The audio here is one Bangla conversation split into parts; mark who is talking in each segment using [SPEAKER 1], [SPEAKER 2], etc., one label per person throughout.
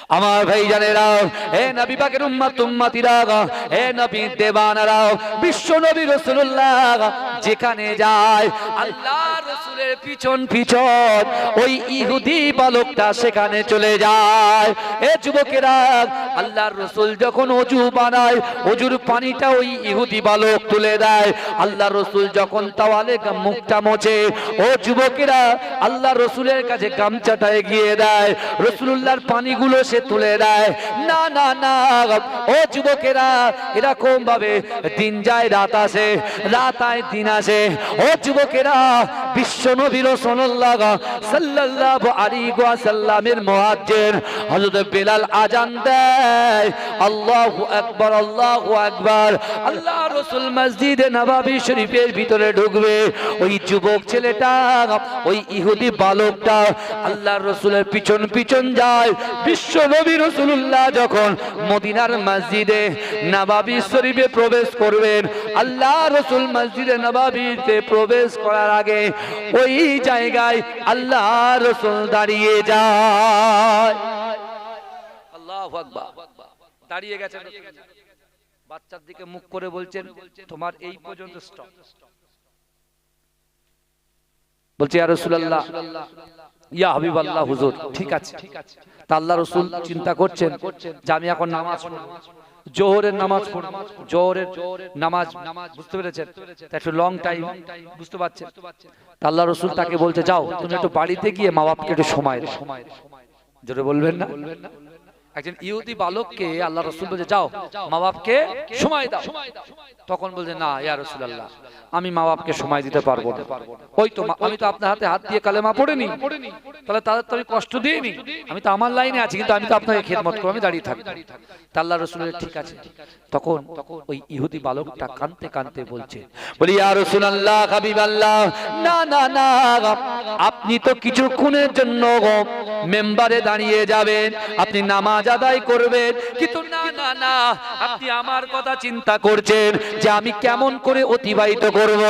[SPEAKER 1] আমার ভাইজানেরা, হে নবী পাকের উম্মত উম্মতিরা, হে নবী দেওয়ানারা, বিশ্ব নবী রাসূলুল্লাহ যেখানে যায় আল্লাহ রাসূলের পিছন পিছন ওই ইহুদি বালকটা সেখানে চলে যায়। এ যুবকেরা, আল্লাহর রাসূল যখন ওযু বানায় ওযুর পানিটা ওই ইহুদি বালক তুলে দেয়। আল্লাহ রাসূল যখন তাওয়ালে মুখটা মোছে, ও যুবকেরা আল্লাহ রাসূলের কাছে গামছাটা এগিয়ে দেয়, রাসূলুল্লাহর পানিগুলো সে তুলে দেয়। না না না, ও যুবকেরা, এরকম ভাবে দিন যায় রাত আসে, রাত আয় দিন আসে। ও যুবকেরা, বিশ্ব নবী রাসূলুল্লাহ সাল্লাল্লাহু আলাইহি ওয়াসাল্লামের মুয়াজ্জিন হযরত বেলাল আযান দেয়, আল্লাহু আকবার আল্লাহু আকবার। আল্লাহ রাসূল মসজিদে নববী শরীফের ভিতরে ঢুকবে, ওই যুবক ছেলেটা ওই ইহুদি বালকটা আল্লাহর রাসূলের পিছন পিছন যায়। বিশ্ব নবী রাসূলুল্লাহ যখন মদিনার মসজিদে নববী শরীফে প্রবেশ করবেন, আল্লাহ রাসূল মসজিদে নববীতে প্রবেশ করার আগে ওই জায়গায় আল্লাহ রাসূল দাঁড়িয়ে যায়। আল্লাহু আকবার। দাঁড়িয়ে গেছেন, বাচ্চার দিকে মুখ করে বলছেন, তোমার এই পর্যন্ত স্টপ। বলছে ইয়া রাসূলুল্লাহ, ইয়া হাবিবাল্লাহ, হুজুর ঠিক আছে। তা আল্লাহ রাসূল চিন্তা করছেন যে আমি এখন নামাজ পড়ব, জোহরের নামাজ পড়ব, জোহরের নামাজ, বুঝতে পেরেছেন? একটু লং টাইম, বুঝতে পারছেন? তা আল্লাহ রাসূল তাকে বলতে, যাও তুমি একটু বাড়িতে গিয়ে মা বাপকে একটু সময় দাও। জোরে বলবেন না? একজন ইহুদি বালককে আল্লাহ রাসূল বলছে, যাও মা বাপকে সময় দাও। তখন বলছে, না ইয়া রাসূলুল্লাহ, আমি মা বাপকে সময় দিতে পারবো না। ওই তো আমি তো আপনার হাতে হাত দিয়ে কালেমা পড়িনি, তাহলে তাদের তো আমি কষ্ট দিইনি, আমি তো আমার লাইনে আছি, কিন্তু আমি তো আপনাকে খেদমত করব, আমি দাঁড়িয়ে থাকি। তা আল্লাহ রাসূল ঠিক আছে। তখন ওই ইহুদি বালকটা কাঁদতে কাঁদতে বলছে, বলি ইয়া রাসূলুল্লাহ, হাবিবাল্লাহ, না না না, আপনি তো কিছুক্ষণের জন্য মেম্বারে দাঁড়িয়ে যাবেন, আপনি নামাজ আদায় করবেন, কিন্তু না না না, আপনি আমার কথা চিন্তা করছেন যে আমি কেমন করে অতিবাহিত করব।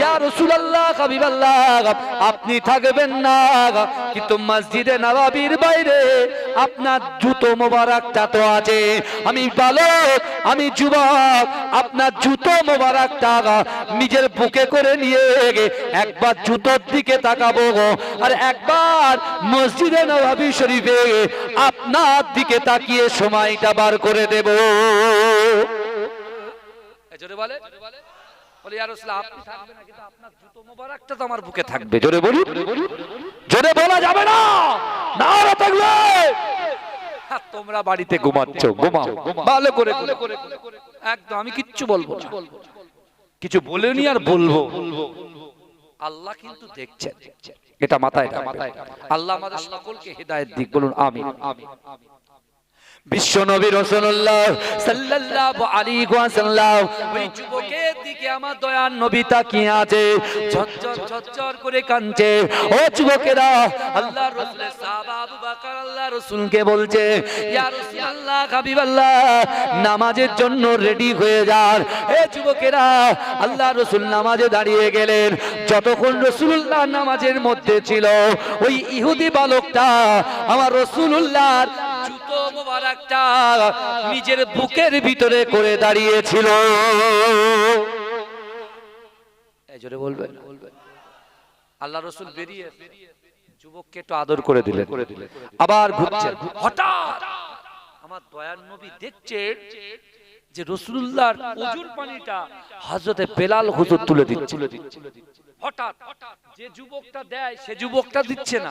[SPEAKER 1] ইয়া রাসূলুল্লাহ, হাবিবাল্লাহ, আপনি থাকবেন না, কিন্তু মসজিদে নববীর বাইরে আপনার জুতো মোবারকটা তো আছে। আমি বালক, আমি যুবক, আপনার জুতো মোবারকটা নিজের বুকে করে নিয়ে একবার জুতোর দিকে তাকাবো আর একবার মসজিদে নববী শরীফে আপনার দিকে তাকিয়ে সময়টা বার করে দেব। জোরে বলে, বলে ইয়া রাসূলুল্লাহ, আপনি থাকবেন না, কিন্তু আপনার জুতো মোবারকটা তো আমার বুকে থাকবে। জোরে বলি, জোরে বলা যাবে না, নারা থাকবে। তোমরা বাড়িতে ঘুমাচ্ছ, ঘুমাও ভালো করে, একদম আমি কিচ্ছু বলবো না, কিছু বলেনি আর বলবো। আল্লাহ কিন্তু দেখছেন, এটা মাথায় রাখবেন। আল্লাহ আমাদের সকলকে হেদায়েত দিক, বলুন আমিন। বিশ্ব নবী রাসূলুল্লাহ সাল্লাল্লাহু আলাইহি ওয়াসাল্লাম ওই যুবকের দিকে আমার দয়ার নবী তাকিয়ে আছে, ঝরঝর ঝরঝর করে কাঁদছে। ও যুবকেরা, আল্লাহর রাসূলের সাহাবা আবু বকর আল্লাহর রাসূলকে বলছে, ইয়া রাসূলুল্লাহ, হাবিবাল্লাহ, নামাজের জন্য রেডি হয়ে যান। এ যুবকেরা, আল্লাহর রাসূল নামাজে দাঁড়িয়ে গেলেন। যতক্ষণ রাসূলুল্লাহ নামাজের মধ্যে ছিল, ওই ইহুদি বালকটা আমার রাসূলুল্লাহর জুতো মোবারকটা নিজের বুকের ভিতরে করে দাঁড়িয়েছিল। এই জোরে বলবেন। আল্লাহ রাসূল বেরিয়ে যুবককে একটু আদর করে দিলেন, আবার ঘুরছেন। হঠাৎ আমার দয়ার নবী দেখছেন যে রাসূলুল্লাহর ওযুর পানিটা হযরতে বেলাল হুজুর তুলে দিচ্ছে। হঠাৎ যে যুবকটা দেয় সে যুবকটা দিচ্ছে না,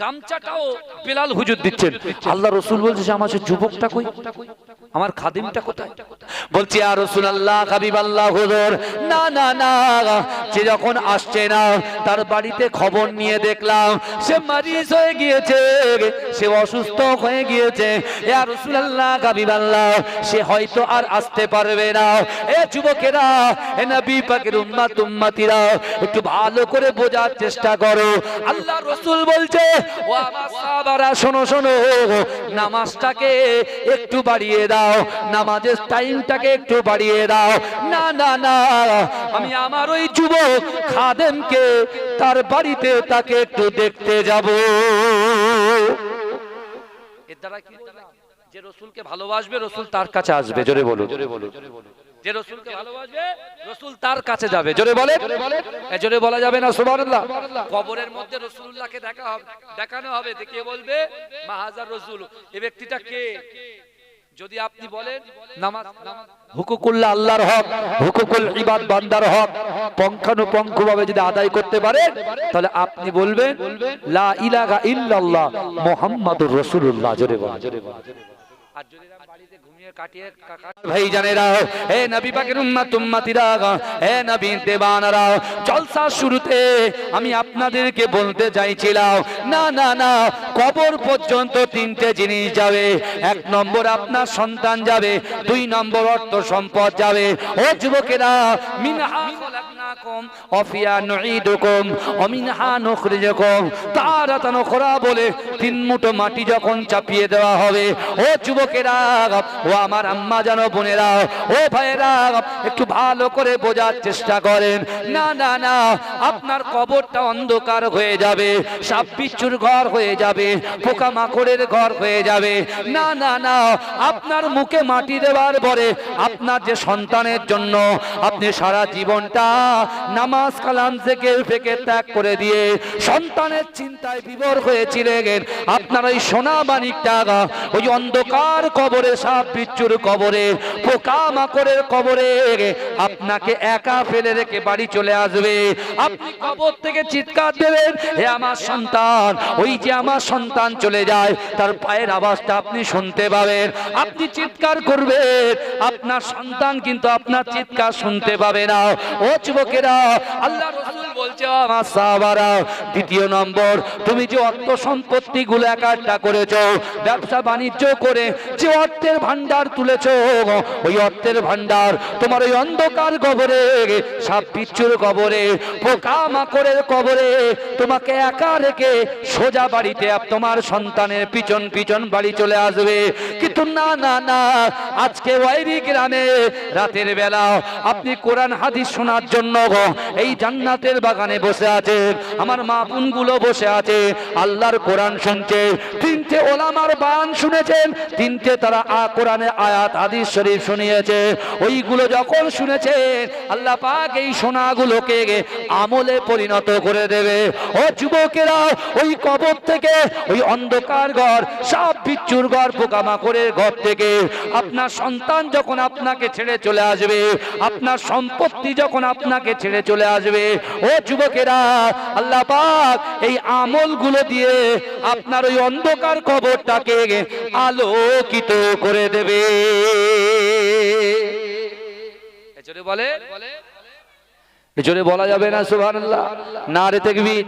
[SPEAKER 1] গামছাটাও বেলাল হুজুর দিচ্ছেন। আল্লাহ রাসূল বলছে, আমার সে যুবকটা কই, আমার খাদিমটা কোথায়? বলছে ইয়া রাসূলুল্লাহ, হাবিবাল্লাহ, হুজুর না না না, সে যখন আসছে না, তার বাড়িতে খবর নিয়ে দেখলাম সে মারিজ হয়ে গিয়েছে, সে অসুস্থ হয়ে গিয়েছে। ইয়া রাসূলুল্লাহ, হাবিবাল্লাহ, সে হয়তো আর আসতে পারবে না। এ যুবকেরা, এ নবী পাকের উম্মত উম্মতিরা, একটু ভালো করে বোঝার চেষ্টা করো। আল্লাহ রাসূল বলছে, ও আমার সাহাবারা, শোনো শোনো, নামাজটাকে একটু বাড়িয়ে দাও, নামাজের টাইমটাকে একটু বাড়িয়ে দাও। না না না, আমি আমার ওই যুবক খাদেমকে তার বাড়িতে তাকে একটু দেখতে যাব। এর দ্বারা কি বুঝলাম? যে রসুলকে ভালোবাসবে রসুল তার কাছে আসবে, জোরে বলো। যে রসুলকে ভালোবাসবে রসুল তার কাছে যাবে, জোরে বলে। জোরে বলা যাবে না সুবহানাল্লাহ? কবরের মধ্যে রাসূলুল্লাহকে দেখানো হবে, দেখে বলবে মাহাজার রাসূল, এই ব্যক্তিটা কে? যদি আপনি বলেন নামাজ হুকুকুল্লাহ আল্লাহর হক, হুকুকুল ইবাদ বান্দার হক পঙ্খানুপঙ্খভাবে যদি আদায় করতে পারেন, তাহলে আপনি বলবেন লা ইলাহা ইল্লাল্লাহ মুহাম্মাদুর রাসূলুল্লাহ, জোরে বলেন। আর যদি বাড়িতে ঘুমিয়ে কাটিয়ে ভাই জানেরা, হে নবী পাকের উম্মত উম্মতিরা, হে নবী দেবানারা, জলসা শুরুতে আমি আপনাদেরকে বলতে চাইছিলাম, না না না, কবর পর্যন্ত তিনটে জিনিস যাবে। এক নম্বর আপনার সন্তান যাবে, দুই নম্বর অর্থ সম্পদ যাবে। ও যুবকেরা, মিনহা খলাকনাকুম ওয়া ফিহা নুঈদুকুম ওয়া মিনহা নুখরিজুকুম তারাতান উখরা বলে তিন মুঠো মাটি যখন চাপিয়ে দেওয়া হবে, ও যুবকেরা, ও আমার আম্মা জানো, বোনেরা, ও ভাইয়েরা, একটু ভালো করে বোঝার চেষ্টা করেন। না না না, আপনার কবরটা অন্ধকার হয়ে যাবে, সাপ বিচ্ছুর ঘর হয়ে যাবে, পোকামাকড়ের ঘর হয়ে যাবে। না না না, আপনার মুখে মাটি দেওয়ার পরে আপনার যে সন্তানের জন্য আপনি সারা জীবনটা নামাজ কালাম থেকে ফেকে ত্যাগ করে দিয়ে সন্তানের চিন্তায় বিভোর হয়েছিলেন, আপনার ওই সোনা মানিকটা ওই অন্ধকার কবরে, সাপ বিচ্ছুর কবরে, পোকামাকড়ের কবরে আপনাকে একা ফেলে রেখে বাড়ি চলে আসবে। আপনি কবর থেকে চিৎকার দেবেন, হে আমার সন্তান, ওই যে আমার সন্তান চলে যায় তার পায়ের আওয়াজটা আপনি শুনতে পাবেন। আপনি চিৎকার করবেন, আপনার সন্তান কিন্তু আপনার চিৎকার শুনতে পাবে না। ও যুবকেরা, আল্লাহ রাসূল বলছে আমার সাহাবারা, দ্বিতীয় নম্বর, তুমি যে অর্থ সম্পত্তি গুলো একাট্টা করেছো, ব্যবসা বাণিজ্য করে যে অর্থের ভান্ডার তুলেছো, ওই অর্থের ভান্ডার তোমার ওই অন্ধকার কবরে, সাপ বিচ্ছুর কবরে, পোকামাকড়ের কবরে তোমাকে একা রেখে সোজা বাড়িতে তোমার সন্তানের পিছন পিছন বাড়ি চলে আসবে। কিন্তু না না না, আজকে ওয়াইরি গ্রামে রাতের বেলা আপনি কোরআন হাদিস শোনার জন্য এই জান্নাতের বাগানে বসে আছেন, আমার মা বোনগুলো বসে আছে, আল্লাহর কোরআন শুনছে। তিনটে ওলামার বায়ান শুনেছেন, তিনটে তারা কোরআনের আয়াত হাদিস শরীফ শুনিয়েছে। ওইগুলো যখন শুনেছেন, আল্লাহ পাক এই শোনাগুলোকে আমলে পরিণত করে দেবে। ও যুবকেরা, ওই কবর থেকে, ওই অন্ধকার ঘর, সাপ বিচ্ছুর ঘর, পোকামাকড়ের ঘর থেকে আপনার সন্তান যখন আপনাকে ছেড়ে চলে আসবে, আপনার সম্পত্তি যখন আপনাকে ছেড়ে চলে আসবে, ও যুবকেরা, আল্লাহ পাক এই আমলগুলো দিয়ে আপনার ওই অন্ধকার কবরটাকে আলোকিত করে দেবে। জোরে বলে, জোরে বলা যাবে না সুবহানাল্লাহ? নারে তাকবীর।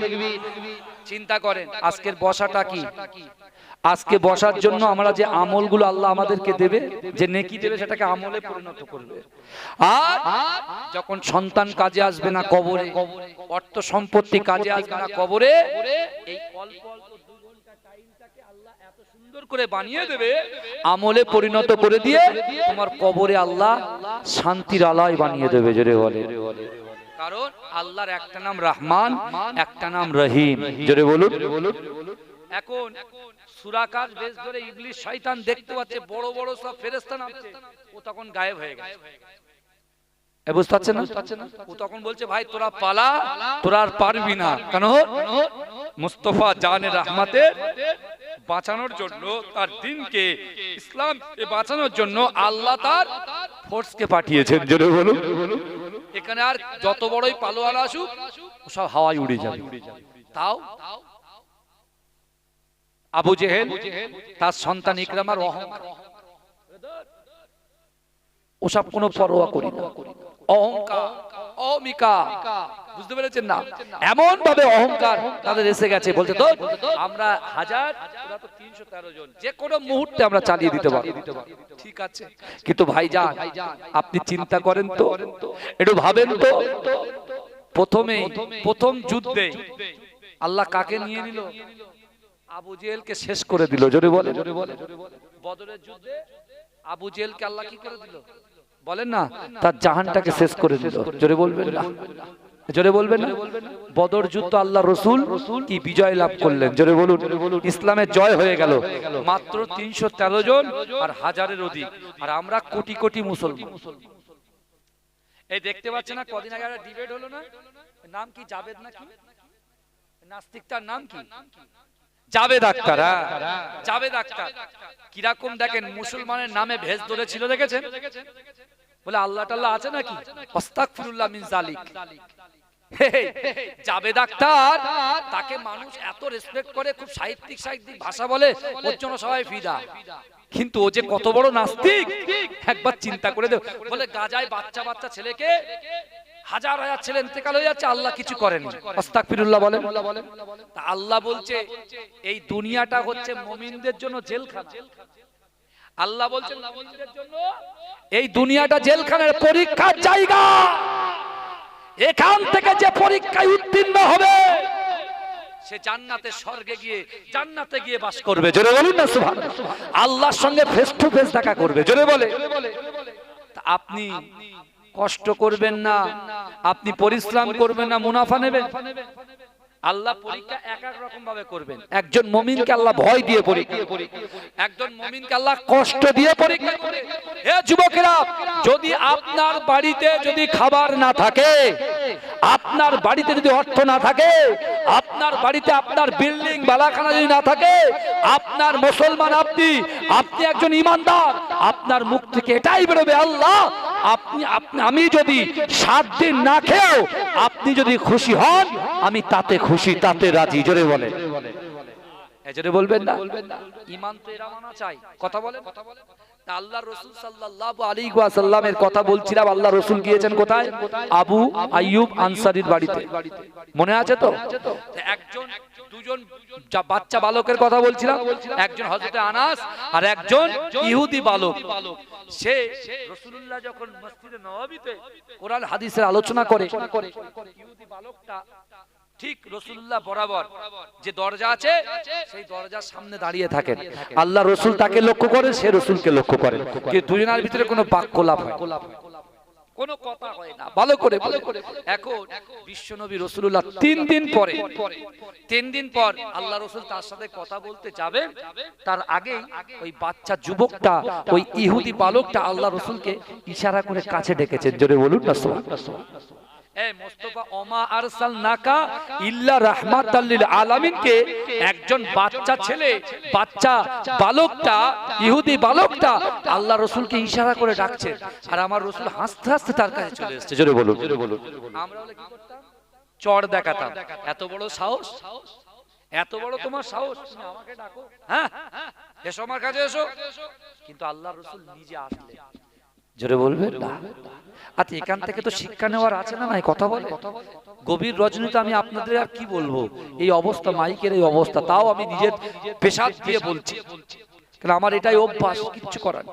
[SPEAKER 1] চিন্তা করেন আজকের বসাটা কি? আজকে বসার জন্য আমরা যে আমলগুলো আল্লাহ আমাদেরকে দেবে, যে নেকি দেবে, সেটাকে আমলে পরিণত করবে। আর যখন সন্তান কাজে আসবে না কবরে, অর্থ সম্পত্তি কাজে আসবে না কবরে, এই অল্প অল্প 2 ঘন্টা টাইমটাকে আল্লাহ এত সুন্দর করে বানিয়ে দেবে, আমলে পরিণত করে দিয়ে তোমার কবরে আল্লাহ শান্তির আলয় বানিয়ে দেবে। জোরে বলে। কারণ আল্লাহর একটা নাম রহমান, একটা নাম রহিম। জোরে বলুন। এখন সূরাকার বেশ ধরে ইবলিস শয়তান দেখতে পাচ্ছে বড় বড় সব ফেরেশতা নামছে, ও তখন গায়েব হয়ে গেছে। বুঝতে পারছেন না? ও তখন বলছে, ভাই তোরা পালা, তোরা আর পারবি না। কেন? মুস্তাফা জানে রহমতের বাঁচানোর জন্য, তার দিনকে, ইসলামকে বাঁচানোর জন্য আল্লাহ তার ফোর্সকে পাঠিয়েছেন। জোরে বলুন। এখানে আর যত বড়ই পালোয়ান আসুক, সব হাওয়ায় উড়ে যাবে। তাও আবু জেহেল তার সন্তান ইকরামার অহংকার, ওসব কোনো পরোয়া করি না, অহংকার, অহমিকা, বুঝতে পেরেছেন না? এমন ভাবে অহংকার তাদের এসে গেছে, বলছে তো আমরা 1000, ওরা তো 313 জন, যে কোনো মুহূর্তে আমরা চালিয়ে দিতে পারি। ঠিক আছে, কিন্তু ভাইজান আপনি চিন্তা করেন তো, একটু ভাবেন তো, প্রথম যুদ্ধে আল্লাহ কাকে নিয়ে নিল? আবু জেহেলকে শেষ করে দিল। জোরে বলে। বদরের যুদ্ধে আবু জেহেলকে আল্লাহ কি করে দিল? বলেন না, তার জাহানটাকে শেষ করে দিল। জোরে বলবেন না? জোরে বলবেন না? বদর যুদ্ধ আল্লাহ রসুল কি বিজয় লাভ করলেন? জোরে বলুন। ইসলামের জয় হয়ে গেল। মাত্র 313 জন আর হাজারের অধিক, আর আমরা কোটি কোটি মুসলমান। এই দেখতে পাচ্ছেন না, কদিন আগে একটা ডিবেট হলো না, নাম কি জাবেদ নাকি নাস্তিকটার নাম কি? জাবেদ আক্তার। জাবেদ আক্তার কিরকম দেখেন মুসলমানের নামে ভেস ধরেছিল, দেখেছেন? বলে আল্লাহ টাল্লাহ আছে নাকি, আস্তাগফিরুল্লাহ মিন জালিক। জাবেদ আক্তার তাকে মানুষ এত রেসপেক্ট করে, খুব সাহিত্যিক সাহিত্যিক ভাষা বলে, ওর জন্য সবাই ফিদা। কিন্তু ও যে কত বড় নাস্তিক একবার চিন্তা করে দেব। বলে গাজায় বাচ্চা বাচ্চা ছেলেকে হাজার হাজার ছেলে ইন্তেকাল হয়ে যাচ্ছে, আল্লাহ কিছু করেন। আস্তাগফিরুল্লাহ বলেন। তা আল্লাহ বলছে এই দুনিয়াটা হচ্ছে মুমিনদের জন্য জেলখানা। আল্লাহ বলছেন মুমিনদের জন্য এই দুনিয়াটা জেলখানার পরীক্ষার জায়গা। এখান থেকে যে পরীক্ষায় উত্তীর্ণ হবে সে জান্নাতে স্বর্গে গিয়ে জান্নাতে গিয়ে বাস করবে। জোরে বলুন না সুবহানাল্লাহ। আল্লাহর সঙ্গে ফেস টু ফেস দেখা করবে। জোরে বলে। আপনি কষ্ট করবেন না, আপনি পরিশ্রম করবেন না, মুনাফা নেবেন। আল্লাহ পরীক্ষা এক এক রকম ভাবে করবেন। একজন মুমিনকে আল্লাহ ভয় দিয়ে পরীক্ষা, একজন মুমিনকে আল্লাহ কষ্ট দিয়ে পরীক্ষা করে। হে যুবকেরা, যদি আপনার বাড়িতে যদি খাবার না থাকে, আপনার বাড়িতে যদি অর্থ না থাকে, আপনার বাড়িতে আপনার বিল্ডিং বালাখানা যদি না থাকে, আপনার মুসলমান আপনি একজন ইমানদার, আপনার মুখ থেকে এটাই বেরোবে, আল্লাহ আমি যদি 7 দিন না খেয়েও আপনি যদি খুশি হন, আমি তাতে খুশি, তাতে রাজি। জোরে বলে। জোরে বলবেন না? ঈমান তো এরা মানা চাই। কথা বলেন। আল্লাহ রাসূল সাল্লাল্লাহু আলাইহি ওয়াসাল্লামের কথা বলছিলাম। আল্লাহ রাসূল গিয়েছেন কোথায়? আবু আইয়ুব আনসারীর বাড়িতে। মনে আছে তো? একজন দুজন বাচ্চা বালকের কথা বলছিলাম, একজন হযরতে আনাস আর একজন ইহুদি বালক। সে রাসূলুল্লাহ যখন মসজিদে নববীতে কোরআন হাদিসের আলোচনা করে, ইহুদি বালকটা ঠিক রাসূলুল্লাহ বরাবর যে দরজা আছে সেই দরজার সামনে দাঁড়িয়ে থাকেন। আল্লাহ রাসূল তাকে লক্ষ্য করে, সে রাসূলকে লক্ষ্য করে, কিন্তু দুজনের ভিতরে কোনো বাক্যলাপ হয়, কোনো কথা হয় না। ভালো করে এখন বিশ্বনবী রাসূলুল্লাহ 3 দিন পর আল্লাহ রাসূল তার সাথে কথা বলতে যাবে, তার আগে ওই বাচ্চা যুবকটা, ওই ইহুদি বালকটা আল্লাহ রাসূলকে ইশারা করে কাছে ডেকেছেন। জোরে বলুন না সুবহানাল্লাহ। মোস্তফা ওমা আরসালনাকা ইল্লা রাহমাতাল লিল আলামিনকে একজন বাচ্চা ছেলে, বাচ্চা বালকটা, ইহুদি বালকটা আল্লাহ রাসূলকে ইশারা করে ডাকছে, আর আমার রাসূল হাসতে হাসতে তার কাছে চলে এসেছে। জোরে বলুন। আমরা হলে কি করতাম? চড় দেখাতাম। এত বড় সাহস, এত বড় তোমার সাহস, তুমি আমাকে ডাকো? হ্যাঁ, এসো আমার কাছে এসো। কিন্তু আল্লাহ রাসূল নিজে আসলেন। জোরে বলবেন না? আচ্ছা, এখান থেকে তো শিক্ষা নেওয়ার আছে না নাই? কথা বলে। গভীর রজনীতে আমি আপনাদের আর কি বলবো, এই অবস্থা, মাইকের এই অবস্থা, তাও আমি নিজের পেশাব দিয়ে বলছি, কারণ আমার এটাই অভ্যাস, কিচ্ছু করার।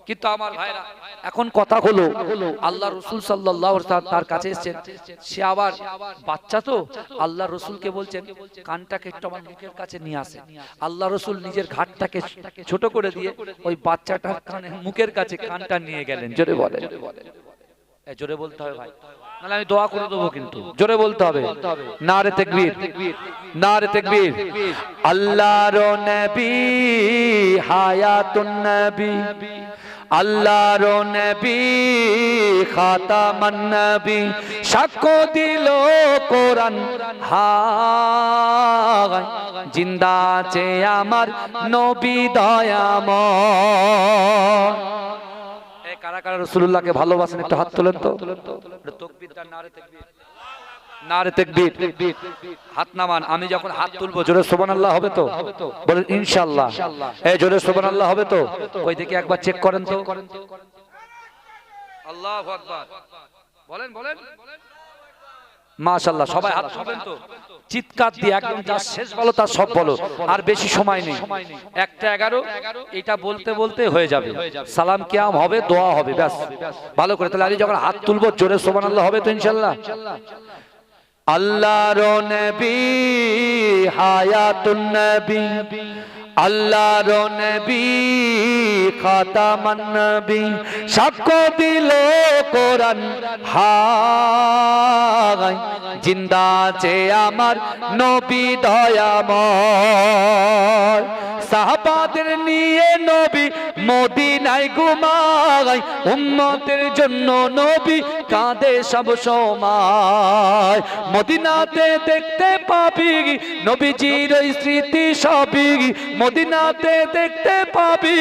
[SPEAKER 1] কিন্তু আমার ভাইরা, এখন কথা হলো আল্লাহ রাসূল সাল্লাল্লাহু আলাইহি ওয়াসাল্লাম তার কাছে এসেছেন, সে আবার বাচ্চা তো, আল্লাহ রাসূলকে বলছেন কানটাকে একটু আমার মুখের কাছে নিয়ে আসে। আল্লাহ রাসূল নিজের ঘাটটাকে ছোট করে দিয়ে ওই বাচ্চাটার কানে মুখের কাছে কানটা নিয়ে গেলেন। জোরে বলে। জোরে বলতে হবে ভাই, নাহলে আমি দোয়া করে দেবো। কিন্তু জোরে বলতে হবে। নারে তাকবীর, নারে তাকবীর। আল্লাহর নবী হায়াতুন নবী, আল্লাহর নবী খাতামান নবী, সাক্ষ্য দিল কোরআন হায়, জিন্দা আছে আমার নবী দয়াময়। কারা কারা রাসূলুল্লাহকে ভালোবাসেন একটু হাত তোলেন তো। তাকবীর, নারে তাকবীর, নারে তাকবীর। হাত নামান। আমি যখন হাত তুলবো জোরে সুবহানাল্লাহ হবে তো? বলেন ইনশাআল্লাহ। এই জোরে সুবহানাল্লাহ হবে তো? ওই দিকে একবার চেক করেন তো। আল্লাহু আকবার। বলেন বলেন। মাশাআল্লাহ। সবাই হাত তুলবেন তো, চিৎকার দিয়ে একদম যা শেষ বলো তার সব বলো, আর বেশি সময় নেই। 1:11 এটা বলতে বলতে হয়ে যাবে। সালাম কিয়াম হবে, দোয়া হবে, ব্যাস। ভালো করে। তাহলে আমি যখন হাত তুলবো জোরে সুবহানাল্লাহ হবে তো ইনশাআল্লাহ? আল্লাহর নবী হায়াতুন নবী, আল্লাহর নবী খাতামান নবী সাক্ষ্য দিল কোরআন হায় জিন্দা আছে আমার নবী দয়াময় সাহাবাদের নিয়ে নবী মদিনায় ঘুমায় উম্মতের জন্য নবী কাঁদে সব সময় মদিনাতে দেখতে পাবি নবীজির ওই স্মৃতি সবই মদিনাতে দেখতে পাবি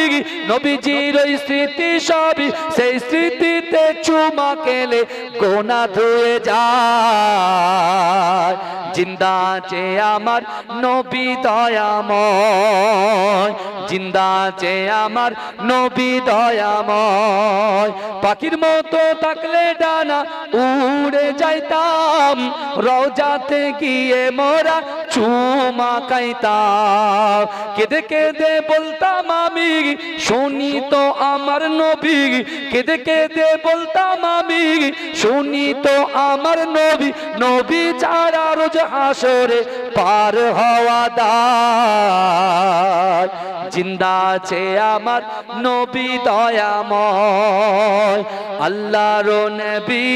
[SPEAKER 1] নবীজির ওই স্মৃতি সবই সেই স্মৃতিতে চুমা খেলে গোনা ধুয়ে যায় জিন্দা আছে আমার নবী দয়াময় জিন্দা আছে আমার নবী দয়াময় পাখির মতো থাকলে ডানা উড়ে যাইতাম রওজাতে গিয়ে মোরা চুমা খাইতাম কেঁদে কেঁদে বলতাম আমি শুনি তো আমার নবী কেঁদে কেঁদে বলতাম আমি শুনি তো আমার নবী নবী ছাড়া রোজ হাসরে পার হওয়া দায় জিন্দা আছে আমার নবী দয়াময় আল্লাহর নবী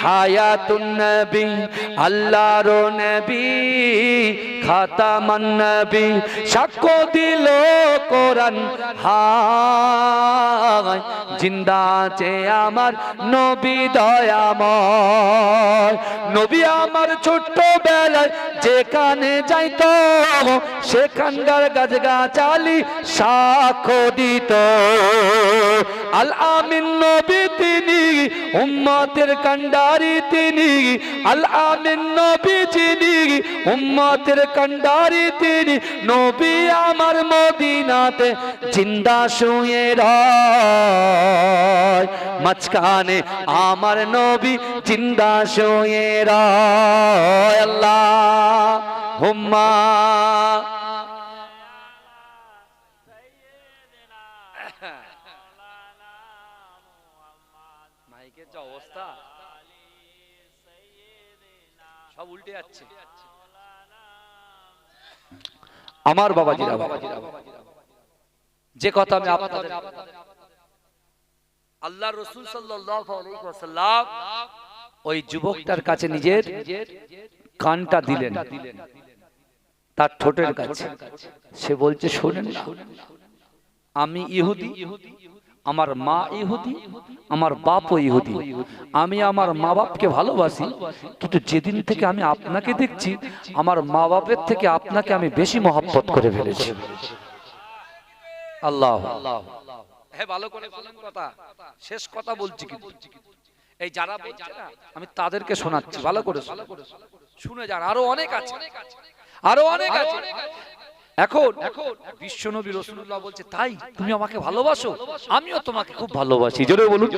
[SPEAKER 1] হায়াতুন নবী আল্লাহর নবী খাতামান নবী সাক্ষ্য দিল কোরআন হায় জিন্দা আছে আমার নবী দয়াময় নবী আমার ছোট্ট বেলায় যেখানে যাইতো সেখানকার গাছ গাছালি সাক্ষ্য দিত আল আমিন নবী তিনি উম্মতের কান্ডারি তিনি আল আমিন নবী যিনি উম্মতের কান্ডারি তিনি নবী আমার মদিনাতে জিন্দা শুয়ে রয় মাঝখানে আমার নবী জিন্দা শুয়ে রয় আল্লাহুম্মা মাইকের যে অবস্থা সব উল্টে যাচ্ছে আমার বাবাজিরা যে কথা আমি আপনাদের আল্লাহর রাসূল সাল্লাল্লাহু আলাইহি ওয়াসাল্লাম ওই যুবকটার কাছে নিজের কানটা দিলেন তার ঠোঁটের কাছে সে বলছে শোনেন না আমি ইহুদি আমার মা ইহুদি আমার বাপও ইহুদি আমি আমার মা বাপকে ভালোবাসি কিন্তু যেদিন থেকে আমি আপনাকে দেখছি আমার মা বাপের থেকে আপনাকে আমি বেশি মহব্বত করে ফেলেছি আল্লাহ হ্যাঁ ভালো করে বলেন কথা শেষ কথা বলছি কিন্তু এই যারা বলছে না আমি তাদেরকে শোনাচ্ছি ভালো করে শুনে যান আরো অনেক আছে আরো অনেক আছে এখন বিশ্বনবী রাসূলুল্লাহ বলছে তাই তুমি আমাকে ভালোবাসো আমিও তোমাকে খুব ভালোবাসি জোরে বলুন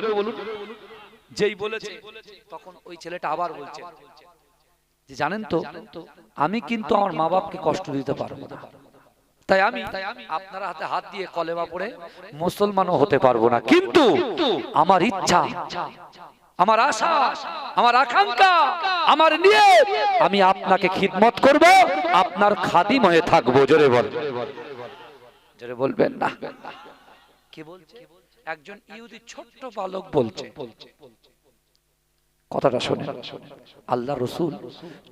[SPEAKER 1] যেই বলেছে তখন ওই ছেলেটা আবার বলছে যে জানেন তো আমি কিন্তু আমার মা বাপকে কষ্ট দিতে পারবো না তাই আমি আপনার হাতে হাত দিয়ে কলেমা পড়ে মুসলমানও হতে পারবো না কিন্তু আমার ইচ্ছা আমার আশা আমার আকাঙ্ক্ষা আমার নিয়ত আমি আপনাকে খিদমত করব আপনার খাদিম হয়ে থাকবো জোরে বলেন জোরে বলবেন না কি বলছে একজন ইহুদি ছোট্ট বালক বলছে কথাটা শুনে আল্লাহ রাসূল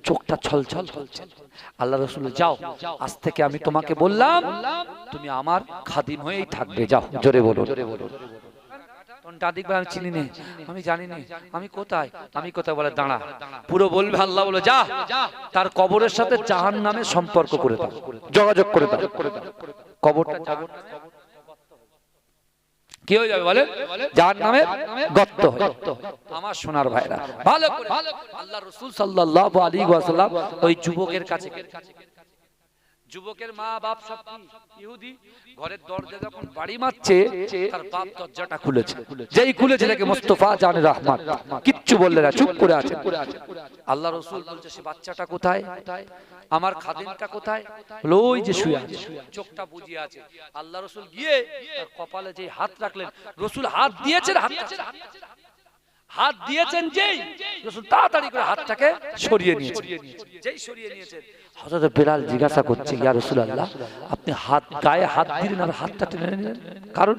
[SPEAKER 1] চোখটা ছলছল করছে আল্লাহ রাসূল যাও আজ থেকে আমি তোমাকে বললাম তুমি আমার খাদিম হয়েই থাকবে যাও জোরে বলো আমি চিনি না আমি জানি না আমি কোথায় বলে দাঁড়া পুরো বলবে আল্লাহ বলে যা তার কবরের সাথে জাহান্নামের সম্পর্ক করে দাও যোগাযোগ করে দাও কবরটা কি হয়ে যাবে বলে জাহান্নামের গর্ত হয় আমার সোনার ভাইরা ভালো করে আল্লাহ রাসূল সাল্লাল্লাহু আলাইহি ওয়াসাল্লাম ওই যুবকের কাছে যুবকের মা বাপ সব ইহুদি ঘরের দরজা যখন বাড়ি মারছে তার বাপ দরজাটা খুলেছে যেই খুলেছে দেখে মুস্তাফা জানে রহমান কিচ্ছু বললে না চুপ করে আছে আল্লাহ রাসূল বলছে সে বাচ্চাটা কোথায় আমার খাদিমটা কোথায় ওই যে শুয়ে আছে চোখটা বুজিয়ে আছে আল্লাহ রাসূল গিয়ে তার কপালে যে হাত রাখলেন রাসূল হাত দিয়েছেন হাতটা হাত দিয়েছেন যেই রাসূল তাড়াতাড়ি করে হাতটাকে সরিয়ে নিয়েছেন। যেই সরিয়ে নিয়েছেন হযরত বেলাল জিজ্ঞাসা করছে, ইয়া রাসূলুল্লাহ, আপনি হাত গায়ে হাত দিলেন আর হাতটা টেনে নিলেন, কারণ?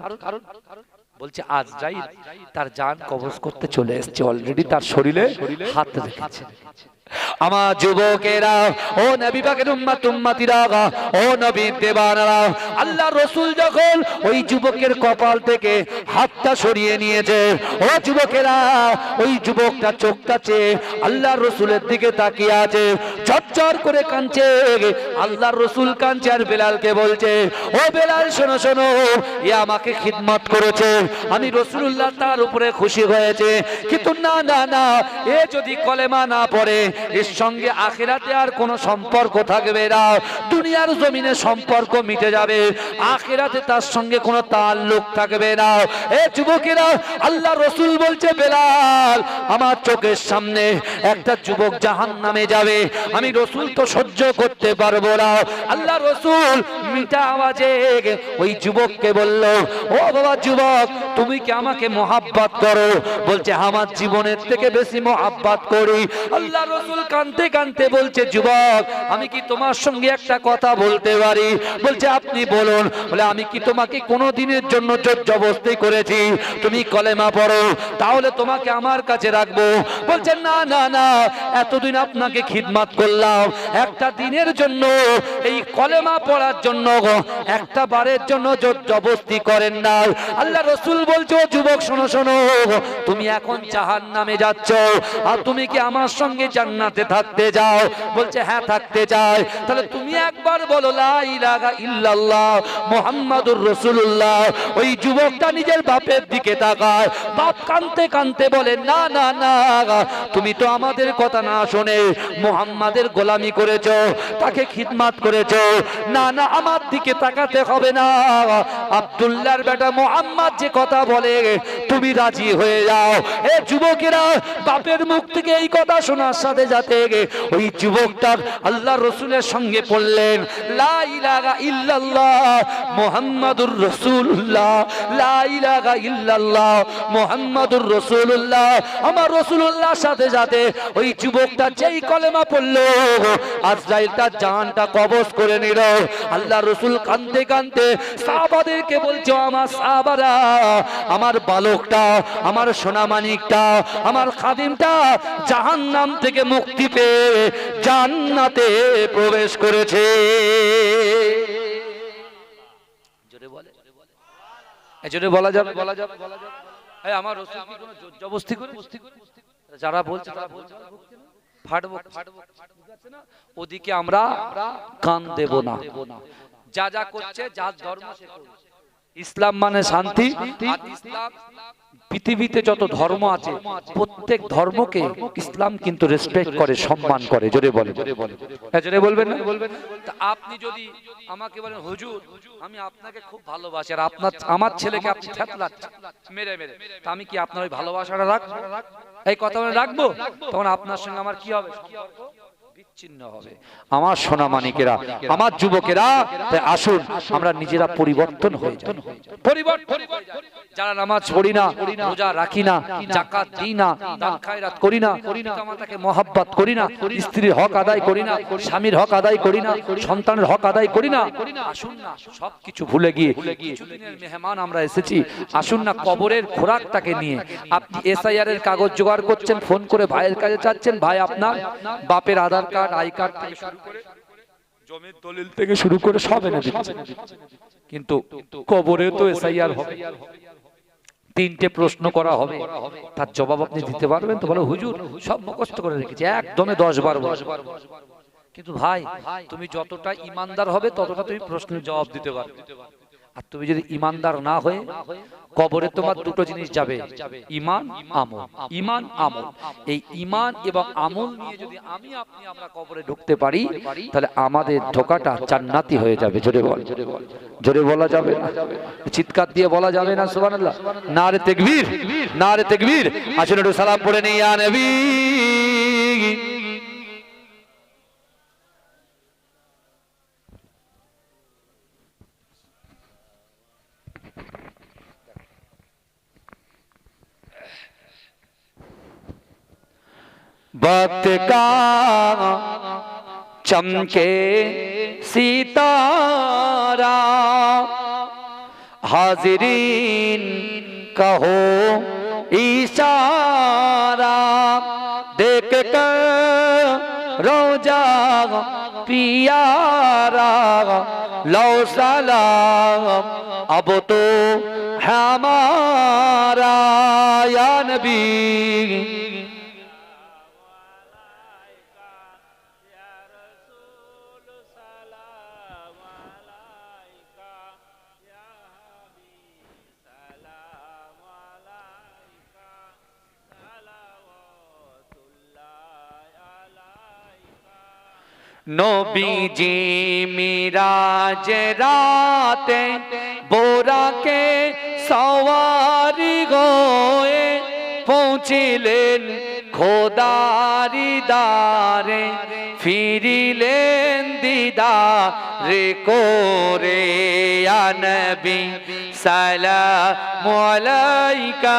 [SPEAKER 1] বলছে আজরাইল তার জান কবজ করতে চলে এসেছে, অলরেডি তার শরীরে হাত রেখেছে। আমার যুবকেরা, ও নবী পাকের উম্মত উম্মতিরা, ও নবীর দেওয়ানারা, আল্লাহ রাসূল যখন ওই যুবকের কপাল থেকে হাতটা সরিয়ে নিয়েছে, ও যুবকেরা, ওই যুবকটা চোখটা চেয়ে আল্লাহ রাসূলের দিকে তাকিয়ে আছে, ঝরঝর করে কাঁদছে। আল্লাহ রাসূল কাঁদছে আর বেলালকে বলছে, ও বেলাল শোনো শোনো, এ আমাকে খিদমত করেছে, আমি রাসূলুল্লাহ তার উপরে খুশি হয়েছে, কিন্তু না না না, এ যদি কলেমা না পড়ে এর সঙ্গে আখিরাতে আর কোনো সম্পর্ক থাকবে না, দুনিয়ার জমিনে সম্পর্ক মিটে যাবে, আখিরাতে তার সঙ্গে কোনো তাল্লুক থাকবে না। এ যুবকেরা, আল্লাহ রাসূল বলছে, বেলাল, আমার চোখের সামনে একটা যুবক জাহান্নামে যাবে, আমি রাসূল তো সহ্য করতে পারবো না। আল্লাহ রাসূল মিঠা আওয়াজে ওই যুবককে বলল, ও বাবা যুবক, তুমি কি আমাকে মহাব্বত করো? বলছে, আমার জীবনের থেকে বেশি মহাব্বত করি। আল্লাহ রাসূল কাঁদতে কাঁদতে বলছে, যুবক, আমি কি তোমার সঙ্গে একটা কথা বলতে পারি? বলছে, আপনি বলুন। বলে, আমি কি তোমাকে কোনো দিনের জন্য জোর জবরদস্তি করেছি? তুমি কলেমা পড়ো, তাহলে তোমাকে আমার কাছে রাখবো। বলছে, না না না, এতদিন আপনাকে খিদমত করলাম, একটা দিনের জন্য, এই কলেমা পড়ার জন্য একটা বারের জন্য জোর জবরদস্তি করেন না। আল্লাহ রাসূল বলছে, ও যুবক শোনো শোনো, তুমি এখন জাহান্নামে যাচ্ছ, আর তুমি কি আমার সঙ্গে জান্নাতে থাকতে যাও? বলছে, হ্যাঁ থাকতে চাই। তাহলে তুমি একবার বলো, লা ইলাহা ইল্লাল্লাহ মুহাম্মাদুর রাসূলুল্লাহ। ওই যুবকটা নিজের বাপের দিকে তাকায়, বাপ কাঁদতে কাঁদতে বলে, না না না, তুমি তো আমাদের কথা না শুনে মুহাম্মাদের গোলামি করেছো, তাকে খিদমত করেছো, না না, আমার দিকে তাকাতে হবে না, আব্দুল্লাহর বেটা মুহাম্মদ যে কথা বলে তুমি রাজি হয়ে যাও। এ যুবকেরা, বাপের মুখ থেকে এই কথা শোনার সাথে যাতে ওই যুবকটা আল্লাহ রাসূলের সঙ্গে পড়লেন, লা ইলাহা ইল্লাল্লাহ মুহাম্মাদুর রাসূলুল্লাহ, লা ইলাহা ইল্লাল্লাহ মুহাম্মাদুর রাসূলুল্লাহ। আমার রাসূলুল্লাহর সাথে যাতে ওই যুবকটা যেই কলেমা পড়লো, আজরাইল তার জানটা কবজ করে নিল। আল্লাহ রাসূল কাঁদতে কাঁদতে সাহাবাদেরকে বলছে, আমার সাহাবারা, আমার বালকটা, আমার সোনামানিকটা, আমার খাদিমটা জাহান্নাম থেকে মুক্তি পেয়ে জান্নাতে প্রবেশ করেছে। জোরে বলে, জোরে বলা যাবে, বলা যাবে, বলা যাবে। এই আমার রাসূল কি কোনো জোর জবরদস্তি করে? যারা বলছে তারা বলছে ফাটবো ফাটবো, ঠিক আছে না? ওদিকে আমরা কান দেব না। যা যা করছে, যার ধর্ম সে করছে। ইসলাম মানে শান্তি, আর ইসলাম পৃথিবীতে যত ধর্ম আছে প্রত্যেক ধর্মকে ইসলাম কিন্তু রেসপেক্ট করে, সম্মান করে। জোরে বলে, জোরে বলবেন না? তা আপনি যদি আমাকে বলেন, হুজুর আমি আপনাকে খুব ভালোবাসি, আর আপনার আমার ছেলেকে আপনি থ্যাতলাচ্ছেন মেরে মেরে, তা আমি কি আপনার ওই ভালোবাসাটা রাখবো? এই কথা বলে রাখবো? তখন আপনার সঙ্গে আমার কি হবে? বিচ্ছিন্ন হবে। আমার সোনা মানিকেরা, আমার যুবকেরা, তাই আসুন আমরা নিজেরা পরিবর্তন হয়ে যাই। পরিবর্তন, যারা নামাজ পড়ি না, রোজা রাখি না, যাকাত দিই না, দান খায়রাত করি না, পিতামাতাকে মহব্বত করি না, স্ত্রীর হক আদায় করি না, স্বামীর হক আদায় করি না, সন্তানের হক আদায় করি না, আসুন না সবকিছু ভুলে গিয়ে কিছুদিনের মেহমান আমরা এসেছি, আসুন না কবরের খোরাকটাকে নিয়ে। আপনি এসআইআর এর কাগজ জোগাড় করছেন, ফোন করে ভাইয়ের কাছে চাচ্ছেন, ভাই আপনার বাপের আধার কার্ড, আই কার্ড থেকে শুরু করে জমির দলিল থেকে শুরু করে সব এনে দিচ্ছেন, কিন্তু কবরে তো এসআইআর হবে, তিনটে প্রশ্ন করা হবে, তার জবাব আপনি দিতে পারবেন তো? বলো, হুজুর সব মুখস্থ করে রেখেছি, একদমে 10 বার। কিন্তু ভাই, তুমি যতটা ইমানদার হবে ততটা তুমি প্রশ্নের জবাব দিতে পারবে। আর তুমি যদি ইমানদার না হয়ে, কবরে তোমার দুটো জিনিস যাবে, ঈমান আমল। ঈমান আমল, এই ঈমান এবং আমল নিয়ে যদি আমি আপনি আমরা কবরে ঢুকতে পারি, তাহলে আমাদের ঢোকাটা জান্নাতি হয়ে যাবে। জোরে বল, জোরে বলা যাবে না, চিৎকার দিয়ে বলা যাবে না সুবহানাল্লাহ। নারে তাকবীর, নারে তাকবীর। আসুন একটু সালাম পড়ে নিই ইয়া নবী। वक्त का चमके सितारा, हाजिरीन कहो इशारा, देख कर रोजा पियारा, लो सलाम अब तो हमारा या नबी। नबीजी मिराज राते बोरा के सवारी गोए, पहुँचिलेन খোদারি দারে, ফিরিলেন দিদারে করে। ইয়া নবী সালামু আলাইকা,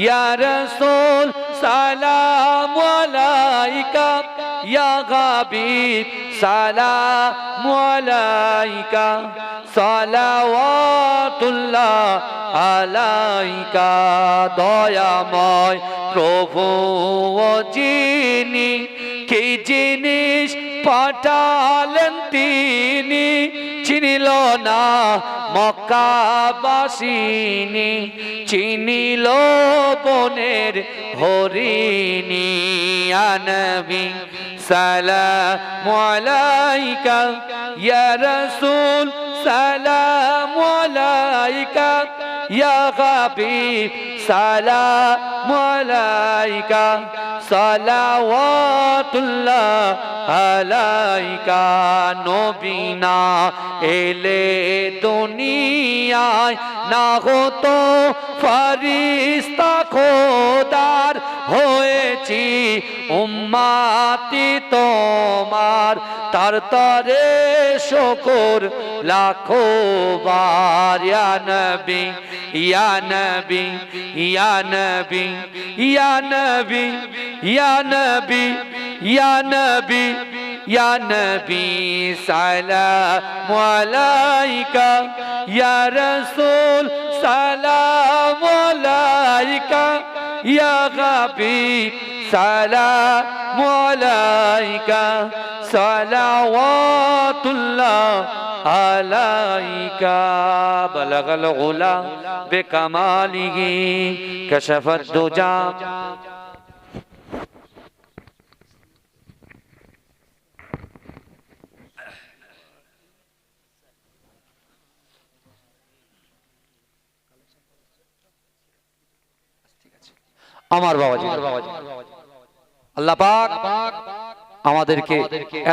[SPEAKER 1] ইয়া রাসূল সালামু আলাইকা, ইয়া হাবিব সালামু আলাইকা, সালাওয়াতুল্লাহ আলাইকা। দয়াময় প্রভু যিনি, কি জিনিস পাঠালেন তিনি, চিনিল না মক্কাবাসিনী, চিনিল বনের হরিণী। ইয়া নবী সালামু আলাইকা, ইয়া রাসূল সালামু আলাইকা, ইয়া হাবিব সালামু আলাইকা, সালাওয়াতুল্লাহ আলাইকা। নবী না এলে দুনিয়ায় না হতো ফেরেশতা খোদার, হয়েছি উম্মতি তোমার, তার তরে শুকর লাখো বার। ইয়া নবী ইয়া নবী ইয়া নবী ইয়া নবী ইয়া নবী ইয়া নবী ইয়া নবী সালামু আলাইকা, ইয়া রাসূল সালামু আলাইকা, ইয়া হাবিব সালামু আলাইকা, সালাওয়াতুল্লাহ আলাইকা। বালাগাল গুলা বিকামালিহি কাশাফাত দুজা। আমার বাবাজি আল্লাহ পাক আমাদেরকে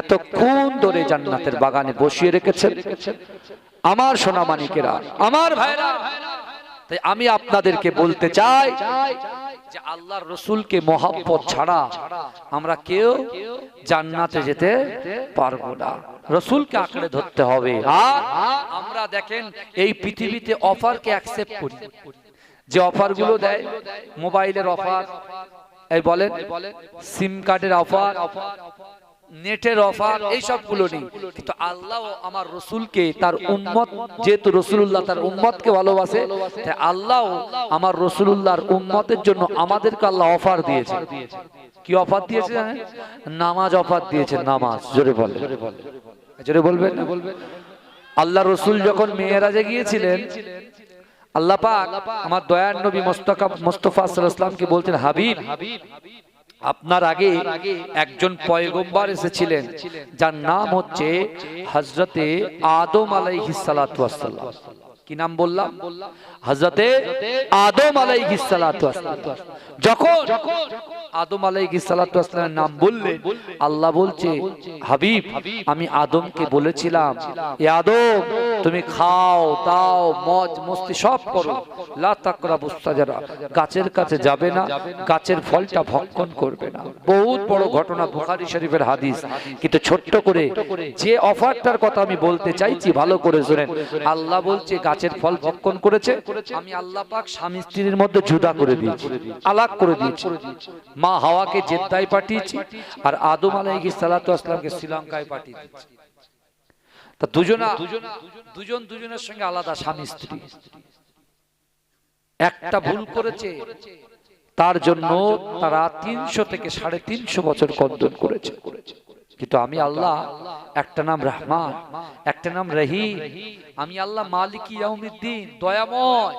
[SPEAKER 1] এতক্ষণ ধরে জান্নাতের বাগানে বসিয়ে রেখেছেন। আমার সোনা মানিকেরা, আমার ভাইরা, তাই আমি আপনাদেরকে বলতে চাই যে আল্লাহর রাসূলকে মহব্বত ছাড়া আমরা কেউ জান্নাতে যেতে পারবো না। রাসূলকে আঁকড়ে ধরতে হবে। আর আমরা দেখেন এই পৃথিবীতে অফারকে অ্যাকসেপ্ট করি, যে অফারগুলো দেয়, মোবাইলের অফার, এই বলেন সিম কার্ডের অফার, নেটের অফার, এই সবগুলো নেই। কিন্তু আল্লাহ আমার রসুলকে, তার উম্মত, যেহেতু রসুলুল্লাহ তার উম্মতকে ভালোবাসে, তাই আল্লাহ আমার রসুলুল্লাহর উম্মতের জন্য আমাদেরকে আল্লাহ অফার দিয়েছে। কি অফার দিয়েছে জানেন? নামাজ অফার দিয়েছে। নামাজ জোরে বলেন, জোরে বলবেন। আল্লাহ রসুল যখন মেরাজে গিয়েছিলেন, আল্লাহ পাক আমার দয়ার নবী মুস্তাফা সাল্লাল্লাহু আলাইহি ওয়াসাল্লামকে বলতেন, হাবিব, আপনার আগে একজন পয়গম্বর এসেছিলেন যার নাম হচ্ছে হযরতে আদম আলাইহিস সালাতু ওয়াস সালাম। কি নাম বললাম? হযরতে আদম আলাইহিস সালাতু ওয়াস সালাম। যখন আদম আলাইহিস সালাতু ওয়াস সালামের নাম বললেন, আল্লাহ বলছে, হাবিব, আমি আদমকে বলেছিলাম, এ আদম, তুমি খাও দাও মজ মস্তি সব করো, লা তাকরাবুস সাজারা, গাছের কাছে যাবে না, গাছের ফলটা ভক্ষণ করবে না। বহুত বড় ঘটনা, বুখারী শরীফের হাদিস। কিন্তু ছোট্ট করে যে অফারটার কথা আমি বলতে চাইছি, ভালো করে শুনেন। আল্লাহ বলছে গাছের ফল ভক্ষণ করেছে, আমি আল্লাহ পাক স্বামী স্ত্রীর মধ্যে জুদা করে দিয়েছি, আলাগ করে দিয়েছি। মা হাওয়াকে জেদ্দায় পাঠিয়েছি, আর আদম আলাইহিস সালাতু ওয়াস সালামকে শ্রীলঙ্কায় পাঠিয়ে দিয়েছি। তা দুজন দুজনের সঙ্গে আলাদা স্বামী স্ত্রী। একটা ভুল করেছে, তার জন্য তারা 300 থেকে 350 বছর কন্দন করেছে। কিন্তু আমি আল্লাহ, একটা নাম রহমান, একটা নাম রহিম, আমি আল্লাহ মালিক ইয়াউমিদ্দিন, দয়াময়।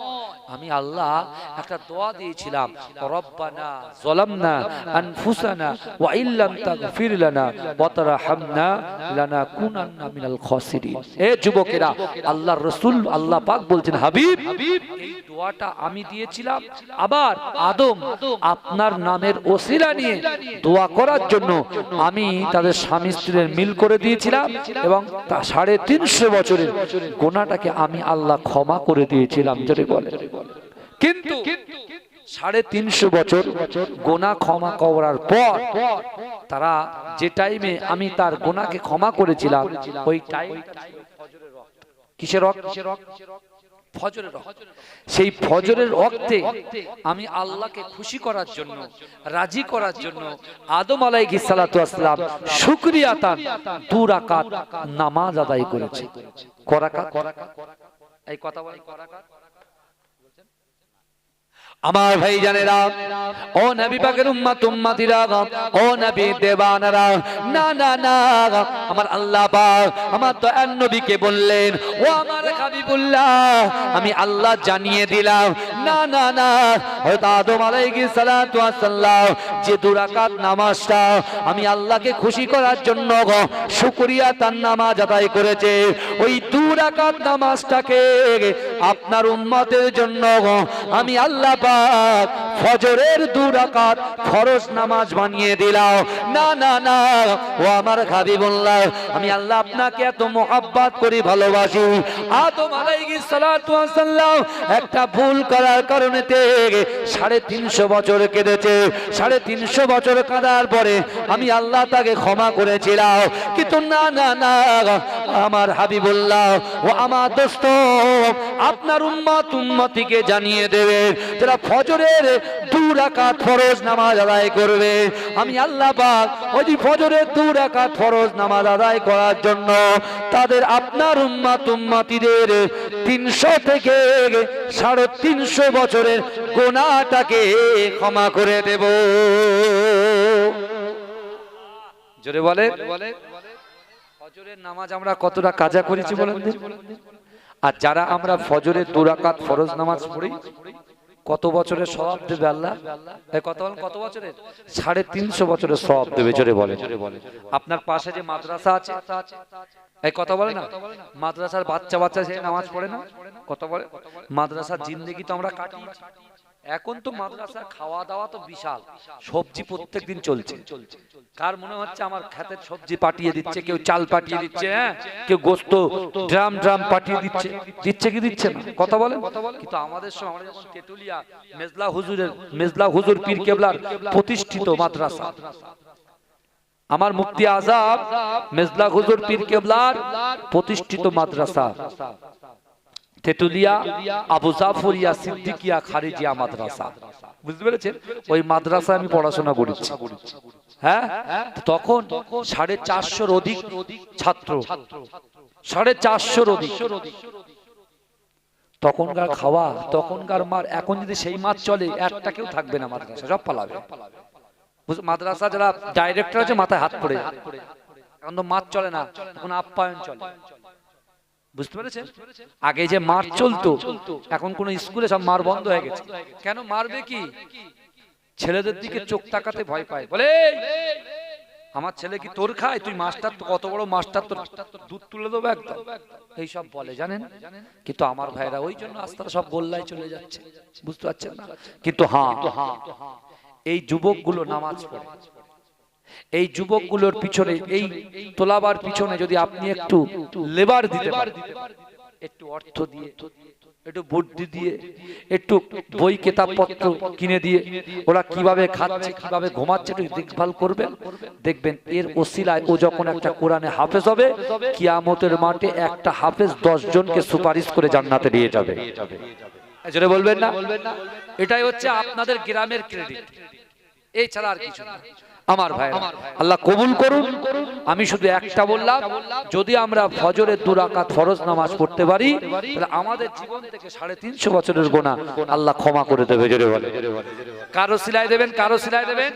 [SPEAKER 1] আমি আল্লাহ একটা দোয়া দিয়েছিলাম, রব্বানা যালামনা আনফুসানা ওয়া ইল্লাম তাগফির লানা ওয়া তারহামনা লানাকুনান্না মিনাল খাসিরিন। এ যুবকেরা, আল্লাহর রাসূল আল্লাহ পাক বলছেন, হাবিব এই দোয়াটা আমি দিয়েছিলাম, আবার আদম আপনার নামের ওসিলা নিয়ে দোয়া করার জন্য আমি তাদের স্বামী স্ত্রীর মিল করে দিয়েছিলাম, এবং 350 বছরের গুনাহটাকে আমি আল্লাহ ক্ষমা করে দিয়েছিলাম। জোরে বলে। কিন্তু 350 বছর গুনাহ ক্ষমা করার পর তারা যে টাইমে আমি তার গুনাহকে ক্ষমা করেছিলাম, ওই টাইম কিসের রক্ত? ফজরের রক্ত। সেই ফজরের রক্তে আমি আল্লাহকে খুশি করার জন্য, রাজি করার জন্য আদম আলাইহিস সালাতু ওয়াস সালাম শুকরিয়াতান 2 রাকাত নামাজ আদায় করেছে। করাকাত, এই কথা বলেন করাকাত। আমার ভাই জানেরা, ও নবী পাকের উম্মত উম্মতিরা, ও নবী দেবানারা, না না না, আমার আল্লাহ পাক আমার দয়ার নবীকে বললেন, ও আমার হাবিবুল্লাহ, আমি আল্লাহ জানিয়ে দিলাম, না না না, হযরত আদম আলাইহিস সালাতু ওয়াস সালাম যে 2 রাকাত নামাজটা আমি আল্লাহকে খুশি করার জন্য শুকরিয়া তার নামাজ আদায় করেছে, ওই 2 রাকাত নামাজটাকে আপনার উম্মতের জন্য আমি আল্লাহ ফজরের 2 রাকাত ফরজ নামাজ বানিয়ে দিলাম। না না না, ও আমার হাবিবুল্লাহ, আমি আল্লাহ আপনাকে এত মোহাব্বত করি, ভালোবাসি। আদম আলাইহিস সালাতু ওয়াস সালাম একটা ভুল করার কারণে 350 বছর কেঁদেছে। 350 বছর কাঁদার পরে আমি আল্লাহ তাকে ক্ষমা করেছিলাম। কিন্তু না না না, আমার হাবিবুল্লাহ ও আমার দোস্ত, আপনার উম্মত উম্মতিকে জানিয়ে দেবে, যারা ফজরের 2 রাকাত ফরজ নামাজ আদায় করবে, আমি আল্লাহ পাক ওই ফজরের 2 রাকাত ফরজ নামাজ আদায় করার জন্য তাদের আপনার উম্মত উম্মতিদের 300 থেকে 350 বছরের গুনাহটাকে ক্ষমা করে দেব। জোরে বলে। ফজরের নামাজ আমরা কতটা কাজা করেছি বলেন? আর যারা আমরা ফজরের 2 রাকাত ফরজ নামাজ পড়ি, কত বছরের সওয়াব দেবে আল্লাহ? কত বছরের? 350 বছরের সওয়াব দেবে। জোরে বলে। আপনার পাশে যে মাদ্রাসা আছে, এই কথা বলে না, মাদ্রাসার বাচ্চা সে নামাজ পড়ে না, কথা বলে। মাদ্রাসার জিন্দেগি তো আমরা কাটি। এখন তো মাদ্রাসা খাওয়া দাওয়া তো বিশাল, সবজি প্রত্যেকদিন চলছে। কার মনে হচ্ছে আমার খেতের সবজি পাঠিয়ে দিচ্ছে, কেউ চাল পাঠিয়ে দিচ্ছে, হ্যাঁ, কেউ গোস্ত ড্রাম পাঠিয়ে দিচ্ছে কি দিচ্ছে না, কথা বলেন। কিন্তু আমাদের সময় আমরা যখন তেতুলিয়া মেজলা হুজুর পীর কেবলার প্রতিষ্ঠিত মাদ্রাসা, আমার মুফতি আযম মেজলা হুজুর পীর কেবলার প্রতিষ্ঠিত মাদ্রাসা তেতুলিয়া আবু জাফরিয়া সিদ্দিকিয়া খারিজিয়া মাদ্রাসা, বুঝতে পেরেছেন? ওই মাদ্রাসায় আমি পড়াশোনা করেছি। হ্যাঁ, তখন 450 অধিক ছাত্র, 450 অধিক। তখনকার খাওয়া, তখনকার মার, এখন যদি সেই মাছ চলে একটা কেউ থাকবে না মাদ্রাসা, সব পালাবে। মাদ্রাসা যারা ডাইরেক্টর আছে মাথায় হাত পড়ে, এখন তো মাছ চলে না, এখন আপ্যায়ন চলে, বুঝতে পেরেছেন? আগে যে মার চলতো, এখন কোন স্কুলে সব মার বন্ধ হয়ে গেছে। কেন মারবে? কি ছেলেদের দিকে চোখ তাকাতে ভয় পায়, বলে আমার ছেলে কি তোর খায়, তুই মাস্টার, তো কত বড় মাস্টার, তোর দুধ তুলে দেবো একদম, এইসব বলে, জানেন? কিন্তু আমার ভাইরা ওই জন্য আস্তে সব গোল্লায় চলে যাচ্ছে, বুঝতে পারছেন না? কিন্তু হ্যাঁ, এই যুবকগুলো নামাজ পড়ে, এই যুবকগুলোর পিছনে, এই তোলাবার পিছনে যদি আপনি একটু লেবার দিতে পারেন, একটু অর্থ দিয়ে, একটু বুদ্ধি দিয়ে, একটু বই কিতাবপত্র কিনে দিয়ে, ওরা কিভাবে খাচ্ছে, কিভাবে ঘুমাচ্ছে, একটু দেখভাল করবেন, দেখবেন এর ওসিলায় ও যখন একটা কোরআনে হাফেজ হবে, কিয়ামতের মাঠে একটা হাফেজ 10 জনকে সুপারিশ করে জান্নাতে নিয়ে যাবে। এজন্য বলবেন না, এটাই হচ্ছে আপনাদের গ্রামের ক্রেডিট। এছাড়া আর কিছু না। আমার ভাই আল্লাহ কবুল করুন। আমি শুধু একটা বললাম, যদি আমরা ফজরের 2 রাকাত ফরজ নামাজ পড়তে পারি তাহলে আমাদের জীবন থেকে 350 বছরের গুনাহ আল্লাহ ক্ষমা করে দেবে। জোরে বলে কার ওসিলায় দেবেন? কার ওসিলায় দেবেন?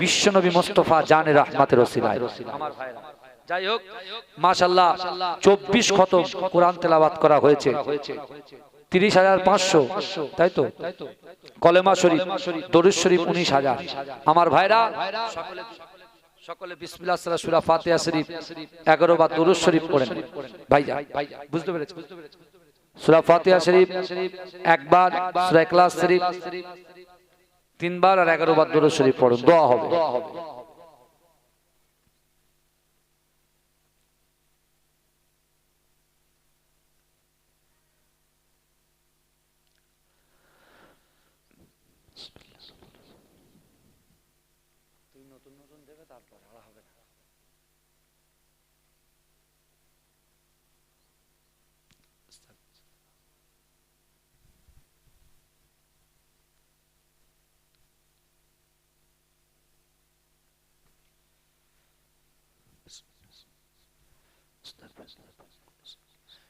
[SPEAKER 1] বিশ্বনবী মুস্তাফা জানে রাহমাতের ওসিলায়। আমার ভাইরা যাই হোক, মাশাআল্লাহ 24 খতম কোরআন তেলাওয়াত করা হয়েছে, 30,500, তাই তো? কলেমা শরীফ, দরুদ শরীফ 19,000। আমার ভাইরা সকলে বিসমিল্লাহ সূরা ফাতিহা শরীফ 11 বার দরুদ শরীফ পড়েন। ভাইজান বুঝতে পেরেছেন? সূরা ফাতিহা শরীফ একবার, সূরা ইখলাস শরীফ 3 বার আর 11 বার দরুদ শরীফ পড়ুন, দোয়া হবে।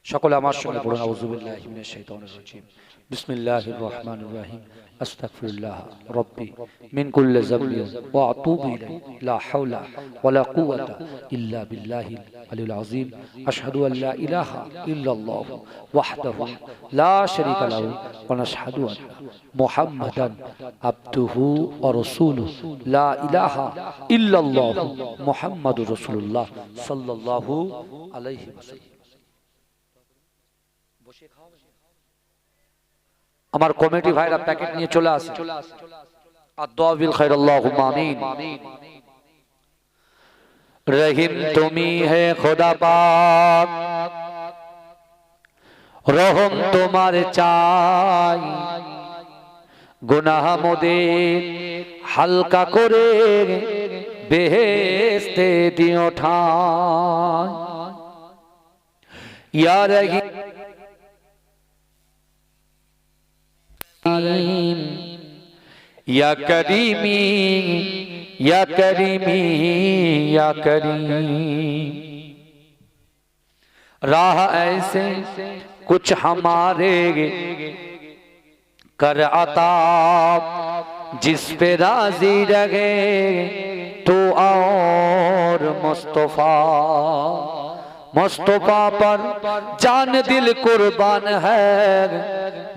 [SPEAKER 1] সকলে আমার সঙ্গে পড়ুন, আউযু বিল্লাহি মিনাশ শাইতানির রাজীম, বিসমিল্লাহির রহমানির রহিম, আস্তাগফিরুল্লাহ রাব্বি মিন কুল্লি যামবিন ওয়া আতুবু ইলাইহি, লা হাওলা ওয়ালা কুওয়াতা ইল্লা বিল্লাহিল আলিয়্যিল আযীম, আশহাদু আল লা ইলাহা ইল্লাল্লাহু ওয়াহদাহু লা শারীকা লাহু ওয়া নাশহাদু আন্না মুহাম্মাদান আবদুহু ওয়া রাসূলুহু, লা ইলাহা ইল্লাল্লাহু মুহাম্মাদুর রাসূলুল্লাহ সাল্লাল্লাহু আলাইহি ওয়াসাল্লাম। আমার কমিটি ভাইরা প্যাকেট নিয়ে চলে আসে। আদ-দুআ বিল খায়র, আল্লাহুম্মা আমিন। রহিম তুমি হে খোদা পাক, রহম তোমার চাই, গুনাহ মোদের হালকা করে বেহেশতে দিও ঠাঁই। ইয়া রহিম या करीमी या करीमी या करीम, राह ऐसे कुछ हमारे कर अता, जिस पे राजी रहे तो और मुस्तफा, मुस्तफा पर जान दिल कुर्बान है,